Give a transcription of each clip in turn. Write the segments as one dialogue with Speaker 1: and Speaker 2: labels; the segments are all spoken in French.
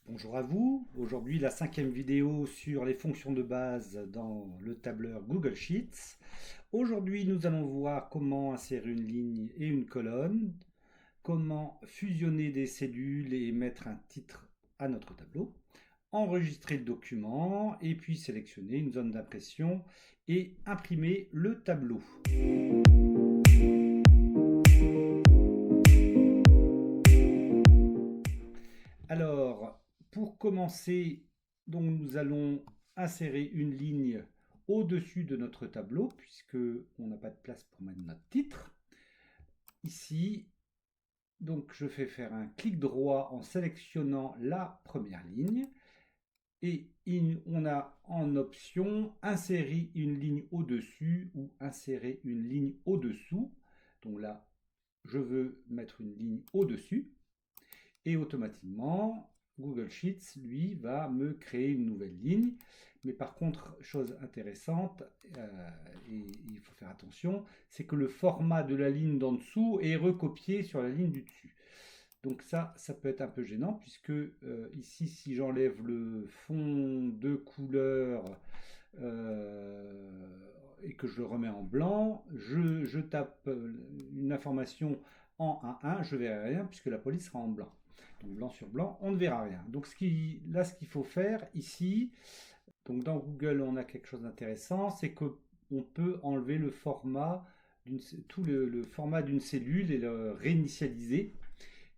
Speaker 1: Bonjour à vous, aujourd'hui la cinquième vidéo sur les fonctions de base dans le tableur Google Sheets. Aujourd'hui nous allons voir comment insérer une ligne et une colonne, comment fusionner des cellules et mettre un titre à notre tableau, enregistrer le document et puis sélectionner une zone d'impression et imprimer le tableau. Alors, pour commencer, donc nous allons insérer une ligne au-dessus de notre tableau, puisque on n'a pas de place pour mettre notre titre. Ici, donc je fais faire un clic droit en sélectionnant la première ligne. Et on a en option insérer une ligne au-dessus ou insérer une ligne au-dessous. Donc là, je veux mettre une ligne au-dessus. Et automatiquement, Google Sheets, lui, va me créer une nouvelle ligne. Mais par contre, chose intéressante, et il faut faire attention, c'est que le format de la ligne d'en dessous est recopié sur la ligne du dessus. Donc ça peut être un peu gênant, puisque ici, si j'enlève le fond de couleur et que je le remets en blanc, je tape une information en 1.1, je ne verrai rien, puisque la police sera en blanc. Donc blanc sur blanc, on ne verra rien. Donc ce qu'il faut faire ici, donc dans Google, on a quelque chose d'intéressant, c'est qu'on peut enlever le format, le format d'une cellule et le réinitialiser.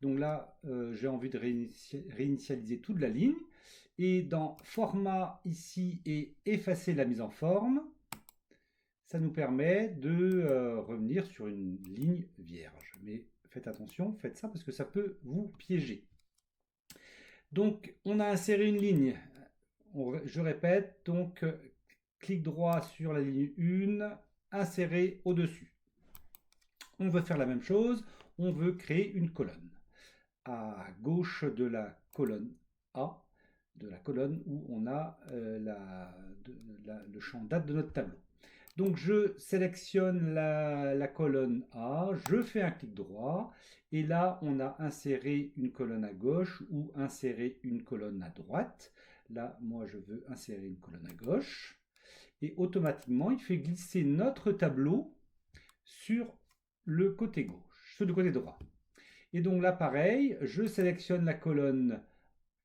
Speaker 1: Donc là, j'ai envie de réinitialiser toute la ligne. Et dans format ici et effacer la mise en forme, ça nous permet de revenir sur une ligne vierge. Mais faites attention, faites ça parce que ça peut vous piéger. Donc, on a inséré une ligne. Je répète, donc, clic droit sur la ligne 1, insérer au-dessus. On veut faire la même chose, on veut créer une colonne. À gauche de la colonne A, de la colonne où on a le champ date de notre tableau. Donc je sélectionne la colonne A, je fais un clic droit et là on a inséré une colonne à gauche ou inséré une colonne à droite. Là moi je veux insérer une colonne à gauche et automatiquement il fait glisser notre tableau sur le côté gauche, sur le côté droit. Et donc là pareil, je sélectionne la colonne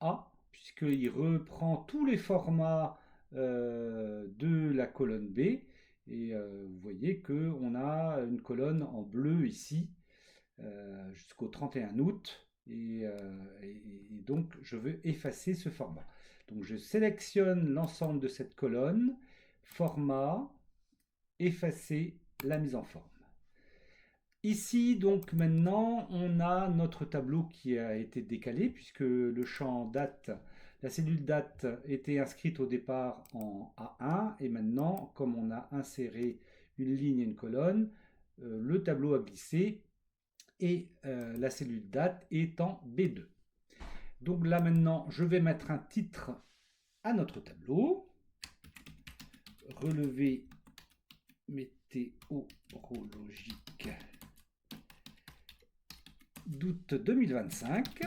Speaker 1: A puisqu'il reprend tous les formats de la colonne B. Et vous voyez qu'on a une colonne en bleu ici jusqu'au 31 août. Et donc, je veux effacer ce format. Donc, je sélectionne l'ensemble de cette colonne, format, effacer la mise en forme. Ici, donc maintenant, on a notre tableau qui a été décalé puisque le champ date, la cellule date était inscrite au départ en A1 et maintenant, comme on a inséré une ligne et une colonne, le tableau a glissé et la cellule date est en B2. Donc là maintenant, je vais mettre un titre à notre tableau. Relevé météorologique d'août 2025.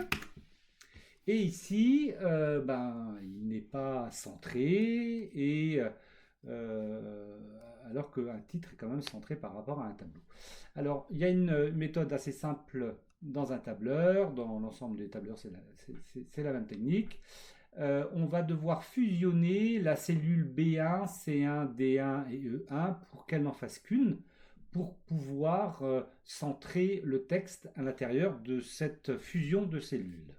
Speaker 1: Et ici, il n'est pas centré, et alors qu'un titre est quand même centré par rapport à un tableau. Alors, il y a une méthode assez simple dans un tableur, dans l'ensemble des tableurs, c'est la même technique. On va devoir fusionner la cellule B1, C1, D1 et E1 pour qu'elle n'en fasse qu'une, pour pouvoir centrer le texte à l'intérieur de cette fusion de cellules.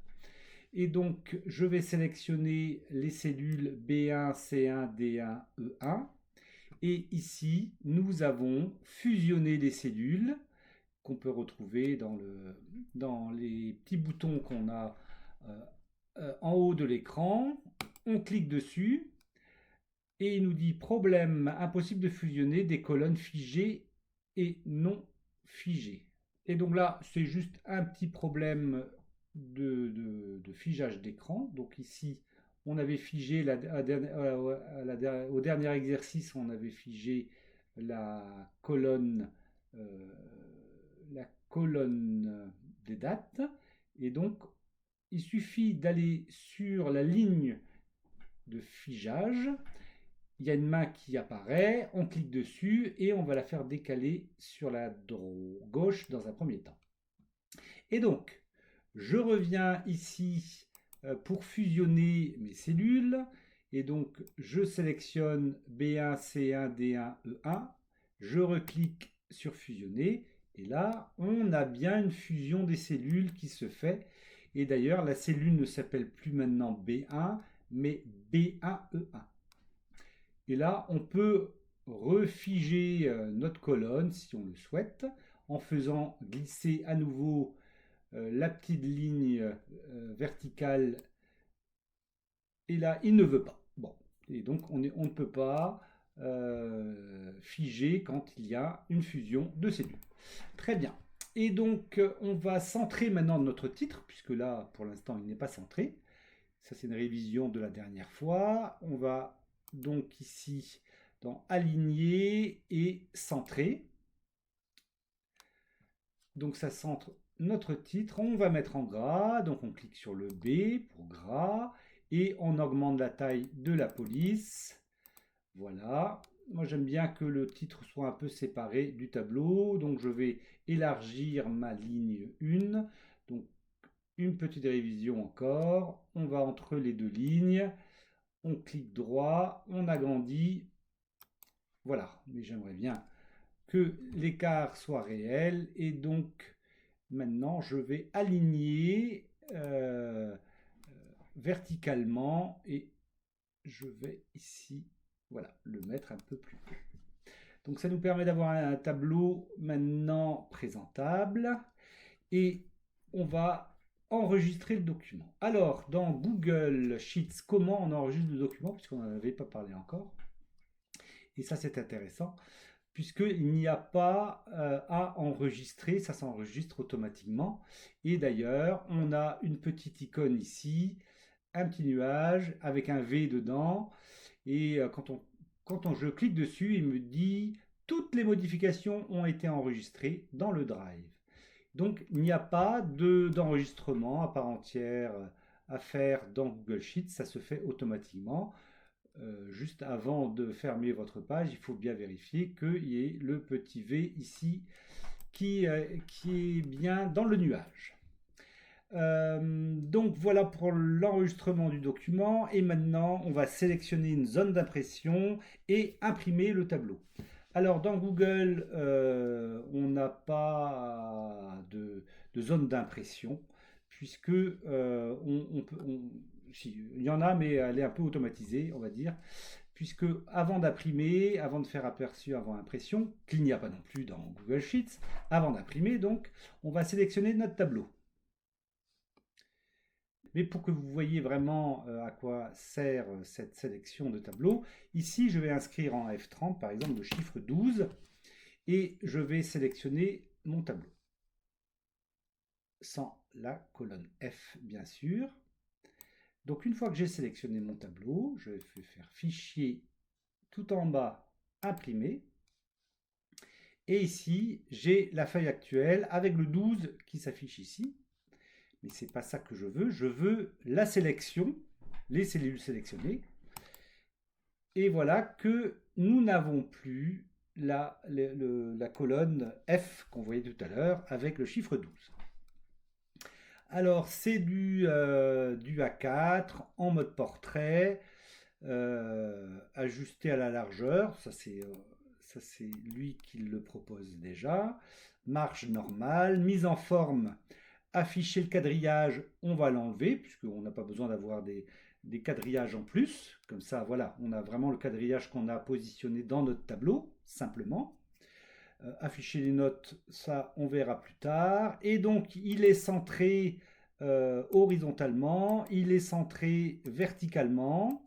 Speaker 1: Et donc, je vais sélectionner les cellules B1, C1, D1, E1. Et ici, nous avons fusionné les cellules qu'on peut retrouver dans les petits boutons qu'on a en haut de l'écran. On clique dessus et il nous dit problème, impossible de fusionner des colonnes figées et non figées. Et donc là, c'est juste un petit problème de figeage d'écran. Donc ici, on avait figé au dernier exercice, on avait figé la colonne des dates. Et donc il suffit d'aller sur la ligne de figeage. Il y a une main qui apparaît, on clique dessus et on va la faire décaler sur la gauche dans un premier temps. Et donc, je reviens ici pour fusionner mes cellules. Et donc, je sélectionne B1, C1, D1, E1. Je reclique sur fusionner. Et là, on a bien une fusion des cellules qui se fait. Et d'ailleurs, la cellule ne s'appelle plus maintenant B1, mais B1E1. Et là, on peut refiger notre colonne si on le souhaite en faisant glisser à nouveau la petite ligne verticale. Et là, il ne veut pas. Bon, et donc on ne peut pas figer quand il y a une fusion de cellules. Très bien. Et donc, on va centrer maintenant notre titre, puisque là, pour l'instant, il n'est pas centré. Ça, c'est une révision de la dernière fois. On va donc ici dans Aligner et Centrer. Donc, ça centre notre titre. On va mettre en gras. Donc, on clique sur le B pour gras. Et on augmente la taille de la police. Voilà. Moi, j'aime bien que le titre soit un peu séparé du tableau. Donc, je vais élargir ma ligne 1. Donc, une petite révision encore. On va entre les deux lignes. On clique droit. On agrandit. Voilà. Mais j'aimerais bien que l'écart soit réel. Et donc, maintenant, je vais aligner verticalement. Et je vais ici, voilà, le mettre un peu plus haut. Donc, ça nous permet d'avoir un tableau maintenant présentable. Et on va enregistrer le document. Alors, dans Google Sheets, comment on enregistre le document, puisqu'on n'en avait pas parlé encore. Et ça, c'est intéressant, puisqu'il n'y a pas à enregistrer, ça s'enregistre automatiquement. Et d'ailleurs, on a une petite icône ici, un petit nuage avec un V dedans. Et quand je clique dessus, il me dit « Toutes les modifications ont été enregistrées dans le Drive ». Donc, il n'y a pas d'enregistrement à part entière à faire dans Google Sheets, ça se fait automatiquement. Juste avant de fermer votre page, il faut bien vérifier qu'il y ait le petit V ici qui est bien dans le nuage. Donc voilà pour l'enregistrement du document et maintenant on va sélectionner une zone d'impression et imprimer le tableau. Alors dans Google, on n'a pas de zone d'impression puisque si, il y en a mais elle est un peu automatisée on va dire puisque avant d'imprimer, avant de faire aperçu avant impression, qu'il n'y a pas non plus dans Google Sheets, avant d'imprimer donc on va sélectionner notre tableau. Mais pour que vous voyez vraiment à quoi sert cette sélection de tableaux, ici je vais inscrire en F30 par exemple le chiffre 12 et je vais sélectionner mon tableau. Sans la colonne F bien sûr. Donc une fois que j'ai sélectionné mon tableau, je vais faire fichier tout en bas, imprimer. Et ici j'ai la feuille actuelle avec le 12 qui s'affiche ici. Mais ce n'est pas ça que je veux la sélection, les cellules sélectionnées. Et voilà que nous n'avons plus la colonne F qu'on voyait tout à l'heure avec le chiffre 12. Alors c'est du A4 en mode portrait, ajusté à la largeur, ça c'est lui qui le propose déjà, marge normale, mise en forme. Afficher le quadrillage, on va l'enlever, puisqu'on n'a pas besoin d'avoir des quadrillages en plus. Comme ça, voilà, on a vraiment le quadrillage qu'on a positionné dans notre tableau, simplement. Afficher les notes, ça, on verra plus tard. Et donc, il est centré horizontalement, il est centré verticalement.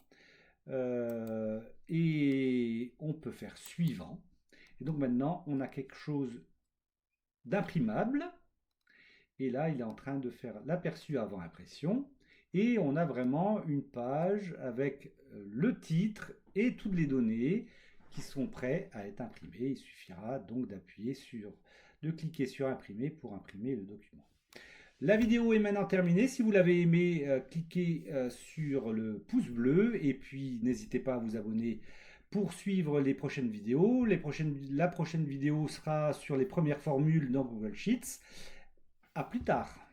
Speaker 1: Et on peut faire suivant. Et donc maintenant, on a quelque chose d'imprimable. Et là, il est en train de faire l'aperçu avant impression. Et on a vraiment une page avec le titre et toutes les données qui sont prêts à être imprimées. Il suffira donc de cliquer sur imprimer pour imprimer le document. La vidéo est maintenant terminée. Si vous l'avez aimé, cliquez sur le pouce bleu et puis n'hésitez pas à vous abonner pour suivre les prochaines vidéos. La prochaine vidéo sera sur les premières formules dans Google Sheets. À plus tard.